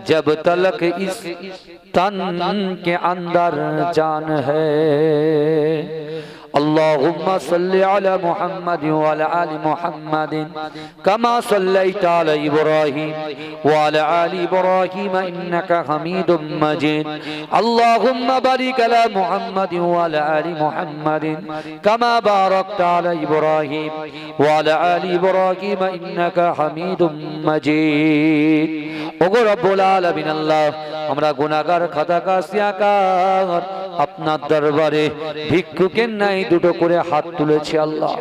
[SPEAKER 1] जब तलक इस तन के अंदर जान है। अल्लाहुम्मा सल्लि अला मुहम्मद व अला आलि मुहम्मद कमा सल्लैता अला इब्राहीम व अला आलि इब्राहीम इन्नका हमीदुम मजीद। अल्लाहुम्मा बारिक अला मुहम्मद व अला आलि मुहम्मद कमा बारकता अला इब्राहीम व अला आलि इब्राहीम इन्नका हमीदुम मजीद। ओगो रब्बुल आलामीन আল্লাহ, আমরা গুনাহগার খাতাকাসিয়াকার আপনার দরবারে ভিক্ষুকের নাই দুটো করে হাত তুলেছি আল্লাহ।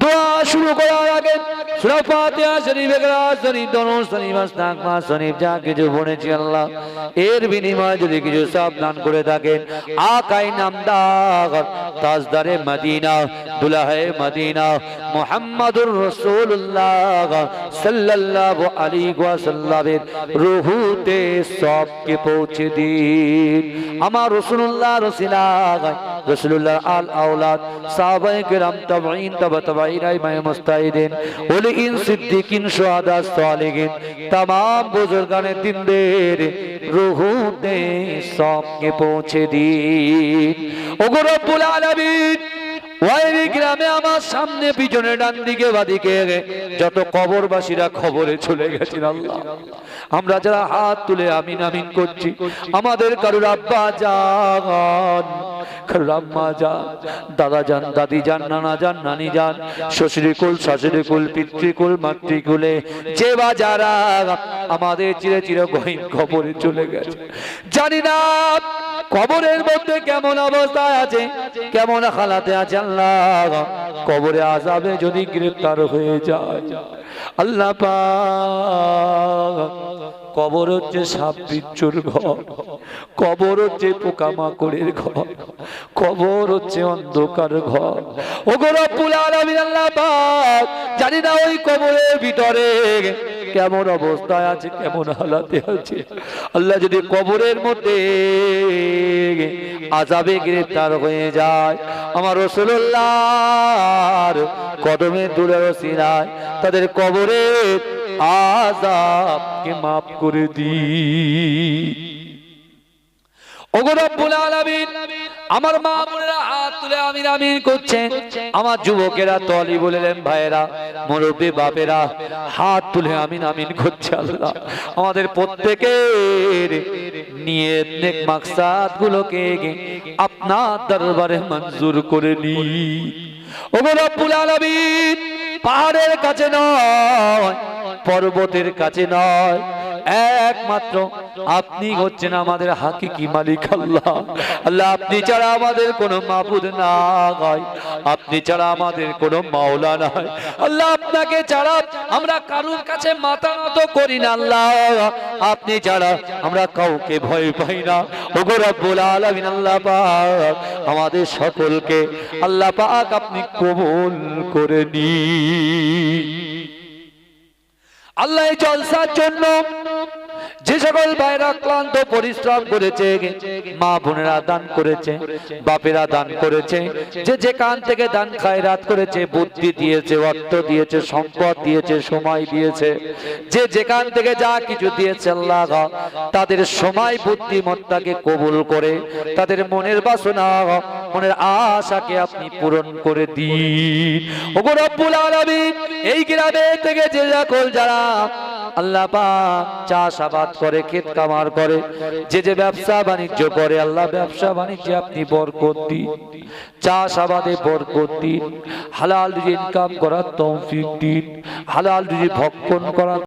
[SPEAKER 1] দোয়া শুরু করার আগে সূরা ফাতিহা শরীফ, ইখলাস শরীফ, দরুদ শরীফ, ইস্তিগফার শরীফ যা কিছু পড়েছি আল্লাহ, এর বিনিময়ে যদি কিছু সওয়াব দান করে থাকেন, আকাই নামদার তাজদারে মদিনা, দুলহে মদিনা মুহাম্মাদুর রাসূলুল্লাহ সাল্লাল্লাহু আলাইহি ওয়াসাল্লামের রূহুতে সবকে পৌঁছে দিন। আমার রাসূলুল্লাহ রাসূলুল্লাহ আল আওলাদ সাহাবায়ে কেরাম তাবেঈন তাবেঈন ইমাম মুস্তাহিদিন ওলিন সিদ্দিকিন শুহাদা সালিহিন तमाम বুজুর্গানে দিনদের রূহুতে সবকে পৌঁছে দিন। ওগো রব্বুল আলামিন, ওই গ্রামে আমার সামনে পিছনে ডান দিকে বাদিকে যত কবরবাসীরা খবরে চলে গেছেন আল্লাহ, আমরা যারা হাত তুলে আমিন আমিন করছি, আমাদের কারুর আব্বা জান, কারুর আম্মা জান, দাদা জান, দাদি জান, নানা জান, নানি জান, শ্বশুরকুল শাশুড়িকুল পিতৃকুল মাতৃকুলে যে বা যারা আমাদের চিরে চিরে গহীন খবরে চলে গেছে, জানি না কবরের মধ্যে কেমন অবস্থায় আছে, কেমন হালাতে আছে আল্লাহ। কবরে আযাবে যদি গ্রেফতার হয়ে যায়, আল্লাহ পাক কবর হচ্ছে সাপ বিচ্ছুর ঘর, কবর হচ্ছে পোকামাকড়ের ঘর, কবর হচ্ছে অন্ধকার ঘর। ওগো রব্বুল আলামিন আল্লাহ পাক, জানি না ওই কবরের ভিতরে কেমন অবস্থায় আছে, কেমন হালাতে আছে। আল্লাহ যদি কবরের মধ্যে আযাবে গ্রেফতার হয়ে যায়, আমার রাসূলুল্লাহর কদমে ধুলার ওসিলায় তাদের কবরের আযাবকে মাফ করে দি। ওগো রব্বুল আলামিন, আমার মা বোনেরা হাত তুলে আমিন আমিন করছেন, আমার যুবকেরা তলি বলেলেন, ভাইয়েরা, মুরব্বী বাপেরা হাত তুলে আমিন আমিন করছে। আল্লাহ আমাদের প্রত্যেকের নিয়ত নেক মাকসাদ গুলোকে আপনার দরবারে মঞ্জুর করে নি। ওগো রব্বুল আলামিন, পাহাড়ের কাছে নয়, পর্বতের কাছে নয়, একমাত্র আপনি হচ্ছেন আমাদের হাকিকি মালিক। আল্লাহ আল্লাহ, আপনি ছাড়া আমাদের কোনো মাবুদ নাই, আপনি ছাড়া আমাদের কোনো মাওলা নাই। আল্লাহ আপনাকে ছাড়া আমরা কারোর কাছে মাথা নত করি না। আল্লাহ আপনি ছাড়া আমরা কাউকে ভয় পাই না। ওগো রব্বুল আলামিন, আল্লাহ পাক আমাদের সকলকে আল্লাহ পাক আপনি কবুল করে নিন। আল্লাহ এই জলসার জন্য যে সকল ভাইরা ক্লান্ত পরিশ্রম করেছে, মা বোনেরা দান করেছে, বাপেরা দান করেছে, যে যেখান থেকে দান খায়রাত করেছে, বুদ্ধি দিয়েছে, অর্থ দিয়েছে, সম্পদ দিয়েছে, সময় দিয়েছে, যে যেখান থেকে যা কিছু দিয়েছে, আল্লাহ তাদের সময় বুদ্ধিমত্তাকে কবুল করে তাদের মনের বাসনা, মনের আশাকে আপনি পূরণ করে দিন। ওগো রব্বুল আলামিন, এই গ্রামে থেকে যে সকল যারা আল্লাহ পাক চাষাবাদ করে, ক্ষেত কামার করে, যে যে ব্যবসা বাণিজ্য করে, আল্লাহ ব্যবসা বাণিজ্যে আপনি বরকত দিন, চাষাবাদে বরকত দিন, হালাল রুজি ইনকাম করার তৌফিক দিন, হালাল রুজি ভক্ষণ করার